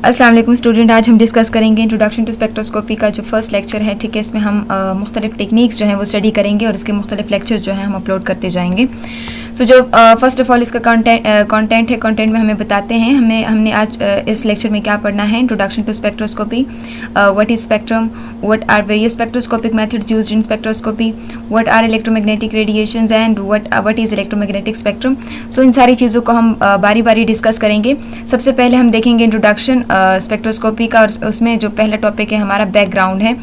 अस्सलाम वालेकुम स्टूडेंट, आज हम डिस्कस करेंगे इंट्रोडक्शन टू स्पेक्ट्रोस्कोपी का जो फर्स्ट लेक्चर है। ठीक है, इसमें हम मुख्तलिफ टेक्निक्स जो हैं वो स्टडी करेंगे और इसके मुख्तलिफ लेक्चर जो हैं हम अपलोड करते जाएंगे। सो जो फर्स्ट ऑफ ऑल इसका कंटेंट है, कंटेंट में हमें बताते हैं हमने आज इस लेक्चर में क्या पढ़ना है। Introduction to spectroscopy, what is spectrum, what are various spectroscopic methods used in spectroscopy, what are electromagnetic radiations and what is electromagnetic spectrum. So इन सारी चीज़ों को हम बारी बारी डिस्कस करेंगे। सबसे पहले हम देखेंगे इंट्रोडक्शन स्पेक्ट्रोस्कोपी का, और उसमें जो पहला टॉपिक है हमारा बैकग्राउंड है।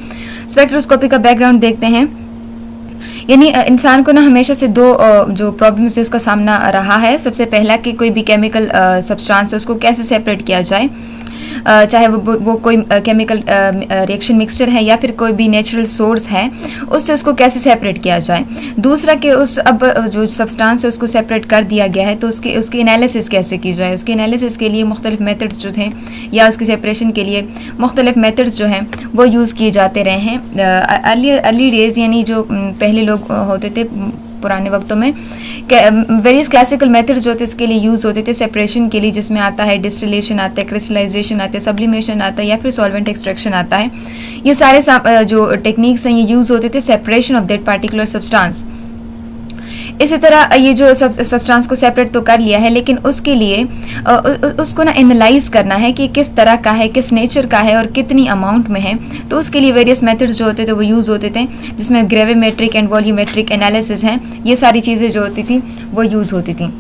स्पेक्ट्रोस्कोपी का बैकग्राउंड देखते हैं। यानी इंसान को ना हमेशा से दो जो प्रॉब्लम्स है उसका सामना रहा है। सबसे पहला कि कोई भी केमिकल सब्सटेंस है उसको कैसे सेपरेट किया जाए, चाहे वो कोई केमिकल रिएक्शन मिक्सचर है या फिर कोई भी नेचुरल सोर्स है, उससे उसको कैसे सेपरेट किया जाए। दूसरा कि उस अब जो सब्सटेंस है उसको सेपरेट कर दिया गया है तो उसकी एनालिसिस कैसे की जाए। उसके एनालिसिस के लिए मुख्तलिफ मेथड्स जो थे या उसकी सेपरेशन के लिए मुख्तलिफ मेथड्स जो हैं वो यूज़ किए जाते रहे हैं। अर्ली डेज यानी जो पहले लोग होते थे पुराने वक्तों में, वेरियस क्लासिकल मेथड्स जो थे इसके लिए यूज़ होते थे सेपरेशन के लिए, जिसमें आता है डिस्टिलेशन, आता है क्रिस्टलाइजेशन, आता है सब्लिमेशन, आता है या फिर सॉल्वेंट एक्सट्रैक्शन आता है। ये सारे जो टेक्निक्स हैं ये यूज़ होते थे separation of that particular substance. इसी तरह ये जो सब्सटेंस को सेपरेट तो कर लिया है, लेकिन उसके लिए उसको ना एनालाइज करना है कि किस तरह का है, किस नेचर का है और कितनी अमाउंट में है। तो उसके लिए वेरियस मेथड्स जो होते थे वो यूज़ होते थे, जिसमें ग्रेविमेट्रिक एंड वॉल्यूमेट्रिक एनालिसिस हैं। ये सारी चीज़ें जो होती थी वो यूज़ होती थी।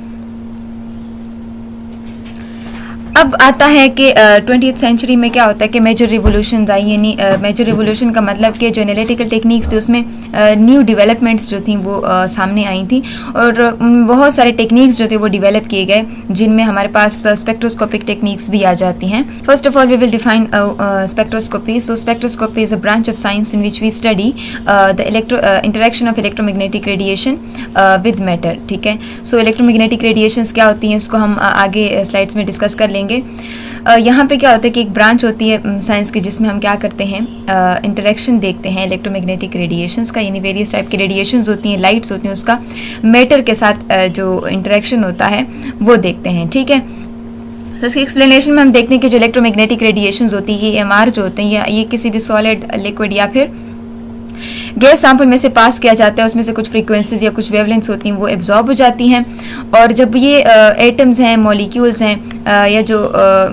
अब आता है कि 20th सेंचुरी में क्या होता है कि मेजर रिवोल्यूशंस आई। यानी मेजर रिवोल्यूशन का मतलब कि जो एनालिटिकल टेक्निक्स थी उसमें न्यू डेवलपमेंट्स जो थी वो सामने आई थी और बहुत सारे टेक्निक्स जो थे वो डेवलप किए गए, जिनमें हमारे पास स्पेक्ट्रोस्कोपिक टेक्निक्स भी आ जाती हैं। First of all we will define spectroscopy. So spectroscopy is a branch of science in which we study the interaction of electromagnetic radiation with matter. ठीक है, सो इलेक्ट्रोमैग्नेटिक रेडिएशंस क्या होती हैं उसको हम आगे स्लाइड्स में डिस्कस कर लेंगे। यहाँ पे क्या होता है कि एक ब्रांच होती है साइंस की जिसमें हम क्या करते हैं, इंटरेक्शन देखते हैं इलेक्ट्रोमैग्नेटिक रेडिएशंस का। यानी वेरियस टाइप की रेडिएशंस होती हैं, लाइट्स होती हैं, उसका मैटर के साथ जो इंटरेक्शन होता है वो देखते हैं। ठीक है, तो इसकी एक्सप्लेनेशन में हम देखते हैं कि जो इलेक्ट्रोमैग्नेटिक रेडिएशंस होती है, ये EMR जो होते हैं, ये किसी भी सॉलिड, लिक्विड या फिर गैस सैंपल में से पास किया जाता है। उसमें से कुछ फ्रीक्वेंसीज या कुछ वेवलेंथ्स होती हैं वो एब्जॉर्ब हो जाती हैं, और जब ये एटम्स हैं, मॉलिक्यूल्स हैं या जो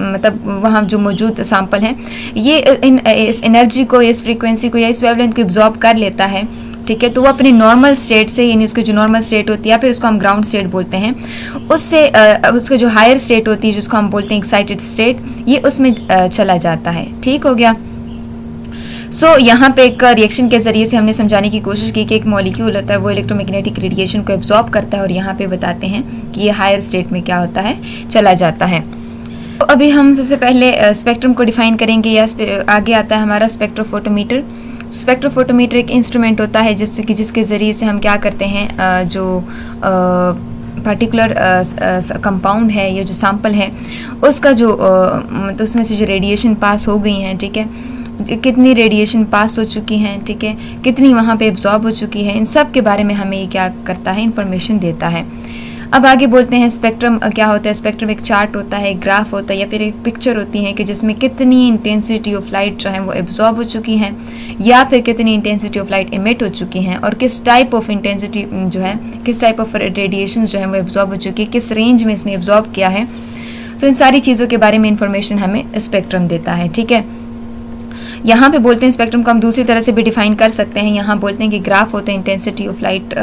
मतलब वहाँ जो मौजूद सैंपल हैं, ये इस एनर्जी को, इस फ्रीक्वेंसी को या इस वेवलेंथ को एब्जॉर्ब कर लेता है। ठीक है, तो वो अपने नॉर्मल स्टेट से, यानी उसकी जो नॉर्मल स्टेट होती है या फिर उसको हम ग्राउंड स्टेट बोलते हैं, उससे उसका जो हायर स्टेट होती है जिसको हम बोलते हैं एक्साइटेड स्टेट, ये उसमें चला जाता है। ठीक हो गया। सो यहाँ पे एक रिएक्शन के जरिए से हमने समझाने की कोशिश की कि एक मॉलिक्यूल होता है वो इलेक्ट्रोमैग्नेटिक रेडिएशन को एब्जॉर्ब करता है और यहाँ पे बताते हैं कि ये हायर स्टेट में क्या होता है, चला जाता है। तो अभी हम सबसे पहले स्पेक्ट्रम को डिफाइन करेंगे, या आगे आता है हमारा स्पेक्ट्रोफोटोमीटर। स्पेक्ट्रोफोटोमीटर एक इंस्ट्रूमेंट होता है जिसके जरिए से हम क्या करते हैं, जो पर्टिकुलर कंपाउंड है या जो सैंपल है उसका जो तो उसमें से जो रेडिएशन पास हो गई हैं, ठीक है, कितनी रेडिएशन पास हो चुकी हैं, ठीक है, कितनी वहाँ पे एब्जॉर्ब हो चुकी है, इन सब के बारे में हमें ये क्या करता है, इंफॉर्मेशन देता है। अब आगे बोलते हैं स्पेक्ट्रम क्या होता है। स्पेक्ट्रम एक चार्ट होता है, एक ग्राफ होता है या फिर एक पिक्चर होती है कि जिसमें कितनी इंटेंसिटी ऑफ लाइट जो है वो एब्जॉर्ब हो चुकी हैं या फिर कितनी इंटेंसिटी ऑफ लाइट इमिट हो चुकी हैं, और किस टाइप ऑफ इंटेंसिटी जो है, किस टाइप ऑफ रेडिएशन जो है वो एब्जॉर्ब हो चुकी है, किस रेंज में इसने एब्जॉर्ब किया है। सो इन सारी चीज़ों के बारे में इंफॉर्मेशन हमें स्पेक्ट्रम देता है। ठीक है, यहाँ पे बोलते हैं स्पेक्ट्रम को हम दूसरी तरह से भी डिफाइन कर सकते हैं। यहाँ बोलते हैं कि ग्राफ होते हैं इंटेंसिटी ऑफ लाइट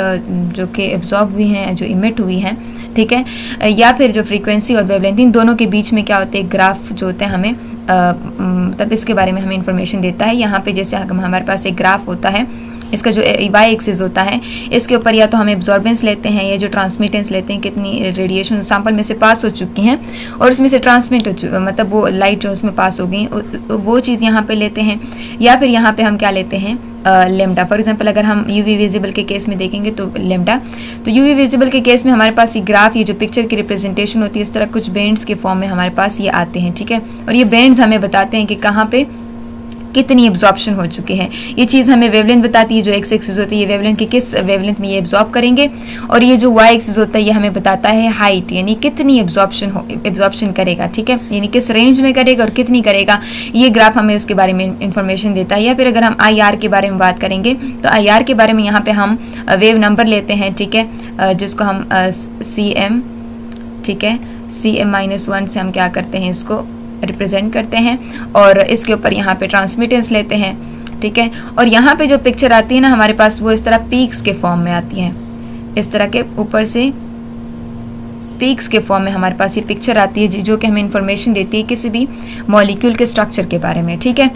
जो कि एब्जॉर्ब हुई हैं, जो इमिट हुई हैं, ठीक है, या फिर जो फ्रीक्वेंसी और वेवलेंथ, इन दोनों के बीच में क्या होते हैं, ग्राफ जो होते हैं हमें तब इसके बारे में हमें इंफॉर्मेशन देता है। यहाँ पे जैसे हमारे पास एक ग्राफ होता है, इसका जो y एक्सिस होता है, इसके ऊपर या तो हम एब्जॉर्बेंस लेते हैं या जो ट्रांसमिटेंस लेते हैं, कितनी रेडिएशन सैंपल में से पास हो चुकी हैं और उसमें से ट्रांसमिट हो चुकी, मतलब वो लाइट जो उसमें पास हो गई वो चीज़ यहाँ पे लेते हैं, या फिर यहाँ पे हम क्या लेते हैं, लेमडा। फॉर एग्जांपल अगर हम यूवी विजिबल के केस में देखेंगे तो लेमडा, तो यूवी विजिबल के केस में हमारे पास ये ग्राफ, ये जो पिक्चर की रिप्रेजेंटेशन होती है, इस तरह कुछ बैंड्स के फॉर्म में हमारे पास ये आते हैं। ठीक है, और ये बैंड्स हमें बताते हैं कि कहाँ पे कितनी एब्जॉर्प्शन हो चुकी है। ये चीज़ हमें वेवलेंथ बताती है, जो एक्स एक्सिस होती है ये वेवलेंथ की किस वेवलेंथ में ये एब्जॉर्ब करेंगे, और ये जो वाई एक्सिस होता है ये हमें बताता है हाइट, यानी कितनी एब्जॉर्प्शन करेगा, ठीक है, यानी किस रेंज में करेगा और कितनी करेगा, ये ग्राफ हमें उसके बारे में इंफॉर्मेशन देता है। या फिर अगर हम आई आर के बारे में बात करेंगे तो आई आर के बारे में यहाँ पे हम वेव नंबर लेते हैं, ठीक है, जिसको हम सी एम, ठीक है, CM-1 से हम क्या करते हैं, इसको रिप्रेजेंट करते हैं, और इसके ऊपर यहाँ पे ट्रांसमिटेंस लेते हैं, ठीक है। और यहाँ पे जो पिक्चर आती है ना हमारे पास, वो इस तरह पीक्स के फॉर्म में आती है, इस तरह के ऊपर से पीक्स के फॉर्म में हमारे पास ये पिक्चर आती है, जो कि हमें इंफॉर्मेशन देती है किसी भी मॉलिक्यूल के स्ट्रक्चर के बारे में, ठीक है।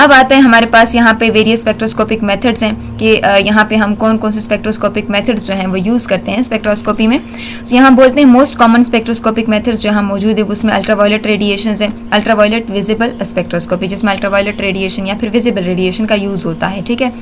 अब आते हैं हमारे पास यहाँ पे वेरियस स्पेक्ट्रोस्कोपिक मेथड्स हैं कि यहाँ पे हम कौन कौन से स्पेक्ट्रोस्कोपिक मेथड्स जो हैं वो यूज करते हैं स्पेक्ट्रोस्कोपी में। तो यहाँ बोलते हैं मोस्ट कॉमन स्पेक्ट्रोस्कोपिक मेथड्स जो हम मौजूद है उसमें अल्ट्रावायलेट रेडिएशन है, अल्ट्रावायलेट विजिबल स्पेक्ट्रोस्कोपी, जिसमें अल्ट्रावायलेट रेडिएशन या फिर विजिबल रेडिएशन का यूज होता है, ठीक है।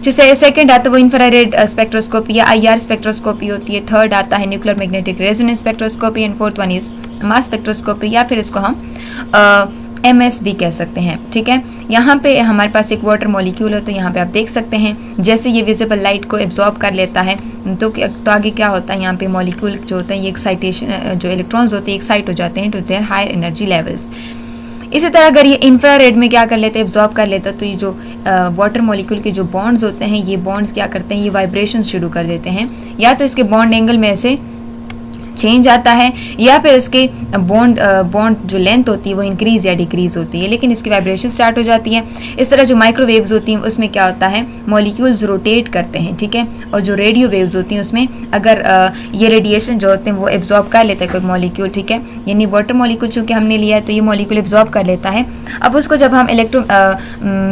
जैसे सेकंड आता है वो इंफ्रारेड स्पेक्ट्रोस्कोपी या IR स्पेक्ट्रोस्कोपी होती है। थर्ड आता है nuclear magnetic resonance spectroscopy, and fourth one is mass spectroscopy, या फिर इसको हम MS भी कह सकते हैं, ठीक है। यहाँ पे हमारे पास एक वाटर मॉलिक्यूल है, तो यहाँ पे आप देख सकते हैं जैसे ये विजिबल लाइट को एब्जॉर्ब कर लेता है तो आगे क्या होता है, यहाँ पे मॉलिक्यूल जो होता है ये एक्साइटेशन, जो इलेक्ट्रॉन्स होते हैं एक्साइट हो जाते हैं to their higher energy levels. इसी तरह अगर ये इंफ्रारेड में क्या कर लेते हैं, एब्जॉर्ब कर लेता है, तो ये जो वाटर मॉलिक्यूल के जो बॉन्ड्स होते हैं ये बॉन्ड्स क्या करते हैं, ये वाइब्रेशन शुरू कर देते हैं, या तो इसके बॉन्ड एंगल में ऐसे चेंज आता है, या फिर इसके बॉन्ड जो लेंथ होती है वो इंक्रीज या डिक्रीज होती है, लेकिन इसकी वाइब्रेशन स्टार्ट हो जाती है। इस तरह जो माइक्रोवेव्स होती हैं उसमें क्या होता है, मॉलिक्यूल्स रोटेट करते हैं, ठीक है। और जो रेडियो वेव्स होती हैं उसमें अगर ये रेडिएशन जो होते हैं वो एब्जॉर्ब कर लेता है कोई मॉलिक्यूल, ठीक है, यानी वाटर मॉलिक्यूल चूंकि हमने लिया है तो ये मॉलिक्यूल एब्जॉर्ब कर लेता है। अब उसको जब हम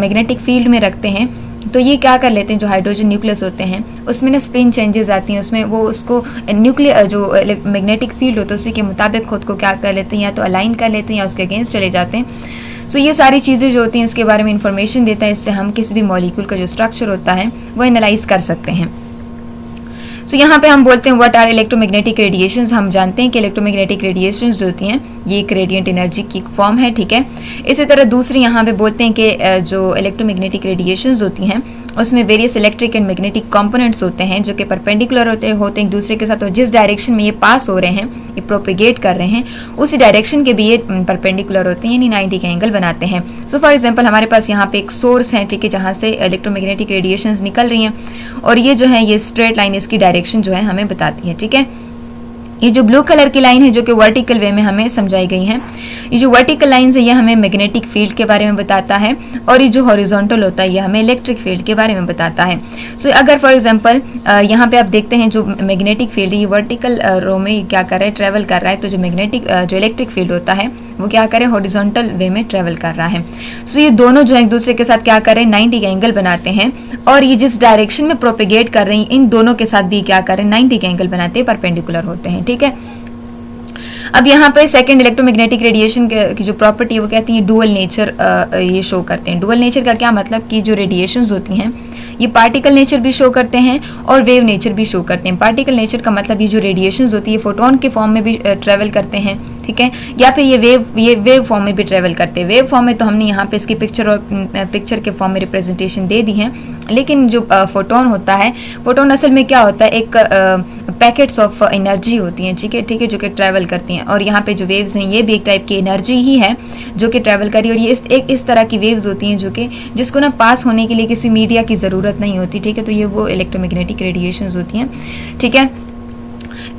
मैग्नेटिक फील्ड में रखते हैं तो ये क्या कर लेते हैं, जो हाइड्रोजन न्यूक्लियस होते हैं उसमें ना स्पिन चेंजेस आती हैं, उसमें वो उसको न्यूक्लियर जो मैग्नेटिक फील्ड होता है उसी के मुताबिक खुद को क्या कर लेते हैं, या तो अलाइन कर लेते हैं या उसके अगेंस्ट चले जाते हैं। सो ये सारी चीज़ें जो होती हैं इसके बारे में इंफॉर्मेशन देता है, इससे हम किसी भी मॉलिक्यूल का जो स्ट्रक्चर होता है वो एनालाइज कर सकते हैं। सो यहाँ पे हम बोलते हैं व्हाट आर इलेक्ट्रोमैग्नेटिक रेडिएशंस। हम जानते हैं कि इलेक्ट्रोमैग्नेटिक रेडिएशंस जो होती हैं ये एक रेडिएंट एनर्जी की फॉर्म है, ठीक है। इसी तरह दूसरी यहाँ पे बोलते हैं कि जो इलेक्ट्रोमैग्नेटिक रेडिएशंस होती हैं उसमें various electric and magnetic components होते हैं जो कि परपेंडिकुलर होते हैं एक दूसरे के साथ, और जिस डायरेक्शन में ये पास हो रहे हैं, ये प्रोपेगेट कर रहे हैं, उसी डायरेक्शन के भी ये परपेंडिकुलर होते हैं, यानी 90 का एंगल बनाते हैं। सो फॉर एग्जांपल हमारे पास यहाँ पे एक सोर्स है, ठीक है, जहाँ से इलेक्ट्रोमैग्नेटिक रेडिएशंस निकल रही हैं, और ये जो है ये स्ट्रेट लाइन इसकी डायरेक्शन जो है हमें बताती है, ठीक है। ये जो ब्लू कलर की लाइन है जो कि वर्टिकल वे में हमें समझाई गई है, ये जो वर्टिकल लाइन है ये हमें मैग्नेटिक फील्ड के बारे में बताता है, और ये जो हॉरिजॉन्टल होता है ये हमें इलेक्ट्रिक फील्ड के बारे में बताता है। सो अगर फॉर एग्जांपल यहाँ पे आप देखते हैं जो मैग्नेटिक फील्ड ये वर्टिकल रो में क्या कर रहा है, ट्रेवल कर रहा है, तो जो मैग्नेटिक जो इलेक्ट्रिक फील्ड होता है वो क्या करे, हॉरिजॉन्टल वे में ट्रेवल कर रहा है। सो ये दोनों जो है एक दूसरे के साथ क्या कर रहे हैं, 90 का एंगल बनाते हैं, और ये जिस डायरेक्शन में प्रोपेगेट कर रहे हैं इन दोनों के साथ भी क्या कर रहे हैं, 90 का एंगल बनाते हैं, परपेंडिकुलर होते हैं, ठीक है। अब यहाँ पे सेकंड इलेक्ट्रोमैग्नेटिक रेडिएशन की जो प्रॉपर्टी है वो कहती है डुअल नेचर, ये शो करते हैं। डुअल नेचर का क्या मतलब कि जो रेडिएशंस होती हैं ये पार्टिकल नेचर भी शो करते हैं और वेव नेचर भी शो करते हैं। पार्टिकल नेचर का मतलब ये जो रेडिएशंस होती है फोटोन के फॉर्म में भी ट्रेवल करते हैं, ठीक है, या फिर ये वेव फॉर्म में भी ट्रेवल करते हैं। वेव फॉर्म में तो हमने यहाँ पे इसकी पिक्चर के फॉर्म में रिप्रेजेंटेशन दे दी है, लेकिन जो फोटोन होता है, फोटोन असल में क्या होता है, एक पैकेट्स ऑफ एनर्जी होती हैं, ठीक है, जो कि ट्रैवल करती हैं, और यहाँ पे जो वेव्स हैं ये भी एक टाइप की एनर्जी ही है जो कि ट्रैवल करी, और ये इस तरह की वेव्स होती हैं जो कि जिसको ना पास होने के लिए किसी मीडिया की ज़रूरत नहीं होती, ठीक है, तो ये वो इलेक्ट्रोमैग्नेटिक रेडिएशंस होती हैं, ठीक है।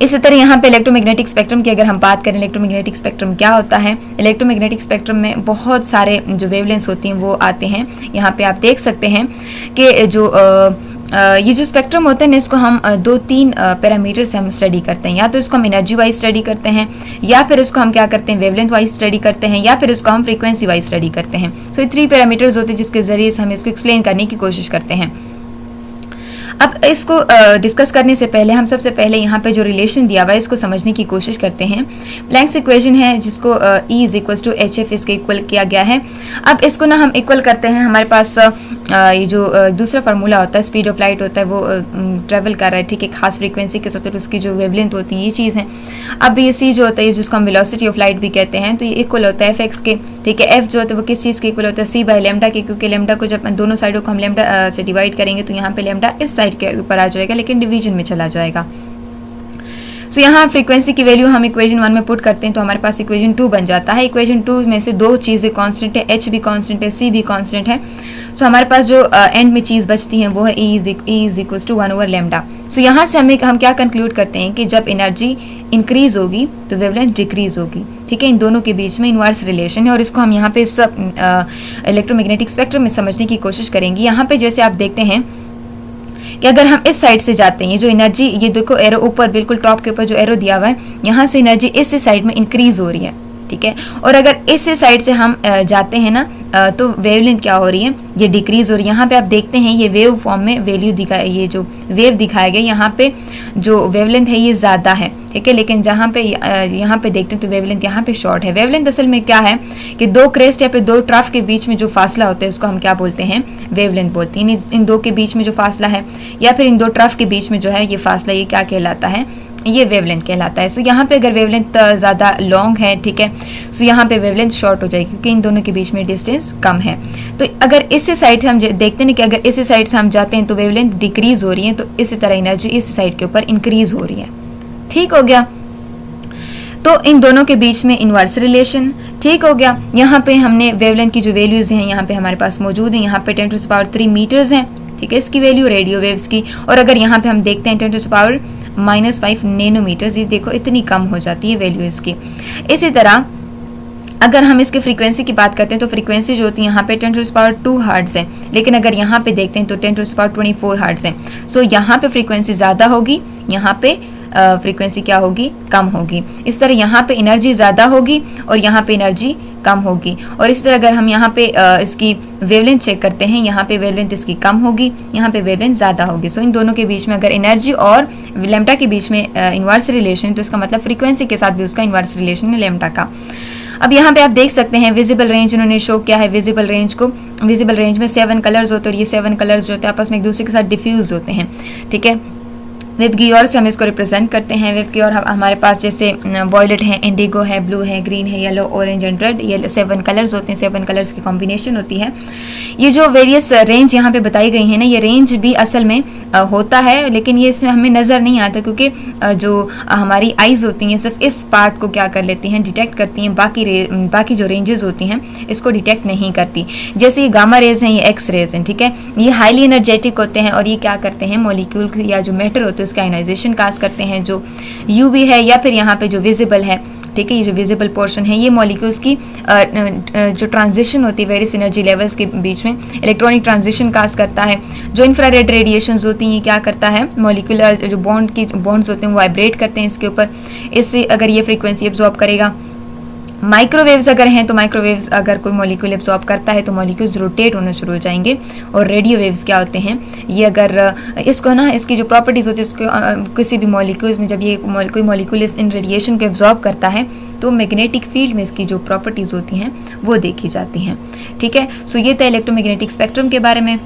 इसी तरह यहाँ पे इलेक्ट्रोमैग्नेटिक स्पेक्ट्रम की अगर हम बात करें, इलेक्ट्रोमैग्नेटिक स्पेक्ट्रम क्या होता है, इलेक्ट्रोमैग्नेटिक स्पेक्ट्रम में बहुत सारे जो वेवलेंथ्स होती हैं वो आते हैं। यहाँ पे आप देख सकते हैं कि जो ये जो स्पेक्ट्रम होते हैं इसको हम 2-3 पैरामीटर से हम स्टडी करते हैं, या तो इसको हम एनर्जी वाइज स्टडी करते हैं, या फिर इसको हम क्या करते हैं वेवलेंथ वाइज स्टडी करते हैं, या फिर इसको हम फ्रीक्वेंसी वाइज स्टडी करते हैं। सो ये 3 पैरामीटर्स होते हैं जिसके जरिए से हम इसको एक्सप्लेन करने की कोशिश करते हैं। अब इसको डिस्कस करने से पहले हम सबसे पहले यहाँ पे जो रिलेशन दिया हुआ है इसको समझने की कोशिश करते हैं। प्लैंक्स इक्वेशन है जिसको E is equal to HF इसके इक्वल किया गया है। अब इसको ना हम इक्वल करते हैं, हमारे पास ये जो दूसरा फार्मूला होता है, स्पीड ऑफ लाइट होता है, वो ट्रेवल कर रहा है, ठीक है, खास फ्रीक्वेंसी के साथ, उसकी जो वेवलेंथ होती है, ये चीज़ है। अब ये C जो होता है जिसको हम वेलोसिटी ऑफ लाइट भी कहते हैं, तो ये इक्वल होता है Fx के, ठीक है। F जो होता है वो किस चीज़ के इक्वल होता है, C बाय लेमडा के, क्योंकि लेमडा को जब दोनों साइडों को हम लेमडा से डिवाइड करेंगे तो यहाँ पे लेमडा इस साइड के ऊपर आ जाएगा लेकिन डिवीजन में चला जाएगा। सो यहाँ फ्रीक्वेंसी की वैल्यू हम इक्वेशन 1 में पुट करते हैं तो हमारे पास इक्वेशन 2 बन जाता है। इक्वेशन 2 में से दो चीज़ें कांस्टेंट है, H भी कांस्टेंट है, C भी कांस्टेंट है। सो हमारे पास जो एंड में चीज़ बचती है वो है E is equal to 1 over lambda. So यहाँ से हम क्या कंक्लूड करते हैं कि जब एनर्जी इंक्रीज होगी तो वेवलेंथ डिक्रीज होगी, ठीक है। इन दोनों के बीच में इनवर्स रिलेशन है और इसको हम यहाँ पे सब इलेक्ट्रोमैग्नेटिक स्पेक्ट्रम में समझने की कोशिश करेंगे। यहाँ पे जैसे आप देखते हैं कि अगर हम इस साइड से जाते हैं, ये जो एनर्जी, ये देखो एरो ऊपर बिल्कुल टॉप के ऊपर जो एरो दिया हुआ है, यहाँ से एनर्जी इस साइड में इंक्रीज हो रही है, ठीक है। और अगर इस साइड से हम जाते हैं ना तो वेवलेंथ क्या हो रही है, ये डिक्रीज हो रही है। यहाँ पे आप देखते हैं ये वेव फॉर्म में वैल्यू दिखाया, ये जो वेव दिखाया गया यहाँ पे जो वेवलेंथ है ये ज्यादा है, ठीक है। लेकिन जहाँ पे यहाँ पे देखते हैं तो वेवलेंथ यहाँ पे शॉर्ट है। वेवलेंथ असल में क्या है कि दो क्रेस्ट या फिर दो ट्रफ के बीच में जो फासला होता है उसको हम क्या बोलते हैं, वेवलेंथ बोलते हैं। इन दो के बीच में जो फासला है या फिर इन दो ट्रफ के बीच में जो है ये फासला, ये क्या कहलाता है, ये वेवलेंथ कहलाता है। सो यहाँ पे अगर वेवलेंथ ज्यादा लॉन्ग है, ठीक है, सो यहाँ पे वेवलेंथ शॉर्ट हो जाएगी क्योंकि इन दोनों के बीच में डिस्टेंस कम है। तो अगर इस साइड से हम देखते हैं कि अगर इस साइड से हम जाते हैं तो वेवलेंथ डिक्रीज हो रही है, तो इसी तरह एनर्जी इस साइड के ऊपर इंक्रीज हो रही है, ठीक हो गया। तो इन दोनों के बीच में इनवर्स रिलेशन, ठीक हो गया। यहाँ पे हमने वेवलेंथ की जो वैल्यूज हैं यहाँ पे हमारे पास मौजूद है। यहाँ पे 10⁻³ मीटर्स हैं, ठीक है, इसकी वैल्यू रेडियो वेव्स की। और अगर यहाँ पे हम देखते हैं 10⁻⁻5 नैनोमीटर्स, ये देखो इतनी कम हो जाती है वैल्यू इसकी। इसी तरह अगर हम इसके फ्रीक्वेंसी की बात करते हैं तो फ्रीक्वेंसी जो होती है यहाँ पे 10⁻² हर्ट्ज है, लेकिन अगर यहाँ पे देखते हैं तो 10⁻24 हर्ट्ज है। सो यहाँ पे फ्रीक्वेंसी ज्यादा होगी, यहाँ पे फ्रीक्वेंसी क्या होगी, कम होगी। इस तरह यहाँ पे एनर्जी ज्यादा होगी और यहाँ पे एनर्जी कम होगी। और इस तरह अगर हम यहाँ पे इसकी वेवलेंथ चेक करते हैं, यहाँ पे वेवलेंथ इसकी कम होगी, यहाँ पे वेवलेंथ ज्यादा होगी। सो इन दोनों के बीच में अगर एनर्जी और लेमडा के बीच में इनवर्स रिलेशन, तो इसका मतलब फ्रीक्वेंसी के साथ भी उसका इनवर्स रिलेशन है लेमडा का। अब यहाँ पे आप देख सकते हैं विजिबल रेंज उन्होंने शो किया है। विजिबल रेंज को, विजिबल रेंज में 7 कलर्स होते हैं और ये 7 कलर्स जो होते हैं आपस में एक दूसरे के साथ डिफ्यूज होते हैं, ठीक है। वेब की ओर से हम इसको रिप्रेजेंट करते हैं। वेब की ओर हमारे पास जैसे वॉयलेट है, इंडिगो है, ब्लू है, ग्रीन है, येलो, ऑरेंज एंड रेड, ये 7 कलर्स होते हैं, 7 कलर्स की कॉम्बिनेशन होती है। ये जो वेरियस रेंज यहाँ पे बताई गई है ना, ये रेंज भी असल में होता है लेकिन ये इसमें हमें नजर नहीं आता क्योंकि जो हमारी आईज होती हैं सिर्फ इस पार्ट को क्या कर लेती हैं, डिटेक्ट करती हैं, बाकी जो रेंजेस होती हैं इसको डिटेक्ट नहीं करती। जैसे ये गामा रेज हैं, ये एक्स रेज हैं, ठीक है, ये हाईली एनर्जेटिक होते हैं और ये क्या करते हैं, मॉलिक्यूल या जो मैटर होते हैं उसका आयनाइजेशन काज करते हैं। जो यूवी है या फिर यहाँ पे जो विजिबल है, ठीक है, ये जो विजिबल पोर्शन है ये मॉलिक्यूल्स की जो ट्रांजिशन होती है वेरियस एनर्जी लेवल्स के बीच में इलेक्ट्रॉनिक ट्रांजिशन काज करता है। जो इंफ्रारेड रेडिएशंस होती हैं ये क्या करता है, मॉलिक्यूलर जो बॉन्ड्स होते हैं वो वाइब्रेट करते हैं इसके ऊपर, इससे अगर ये फ्रीक्वेंसी एब्जॉर्ब करेगा। माइक्रोवेव्स अगर हैं तो माइक्रोवेव्स अगर कोई मॉलिक्यूल एब्जॉर्ब करता है तो मॉलिक्यूल्स रोटेट होना शुरू हो जाएंगे। और रेडियो वेव्स क्या होते हैं, ये अगर इसको ना, इसकी जो प्रॉपर्टीज होती है उसको किसी भी मॉलिक्यूल्स में जब ये कोई मॉलिक्यूल इन रेडिएशन को एब्जॉर्ब करता है तो मैग्नेटिक फील्ड में इसकी जो प्रॉपर्टीज होती हैं वो देखी जाती हैं, ठीक है। सो ये था इलेक्ट्रोमैग्नेटिक स्पेक्ट्रम के बारे में।